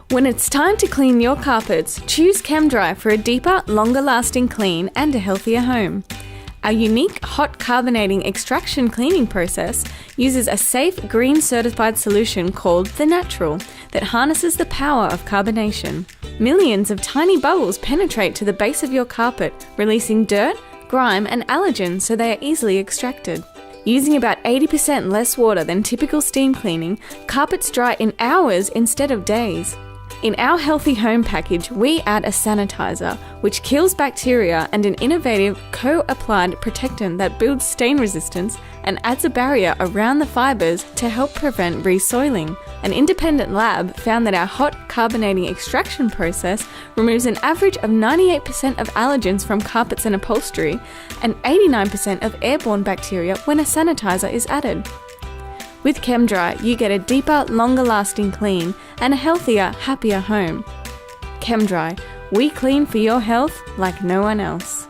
When it's time to clean your carpets, choose Chemdry for a deeper, longer-lasting clean and a healthier home. Our unique hot carbonating extraction cleaning process uses a safe green certified solution called The Natural that harnesses the power of carbonation. Millions of tiny bubbles penetrate to the base of your carpet, releasing dirt, grime and allergens so they are easily extracted. Using about 80% less water than typical steam cleaning, carpets dry in hours instead of days. In our Healthy Home package, we add a sanitizer, which kills bacteria, and an innovative co-applied protectant that builds stain resistance and adds a barrier around the fibres to help prevent resoiling. An independent lab found that our hot carbonating extraction process removes an average of 98% of allergens from carpets and upholstery and 89% of airborne bacteria when a sanitizer is added. With Chemdry, you get a deeper, longer-lasting clean and a healthier, happier home. Chemdry, we clean for your health like no one else.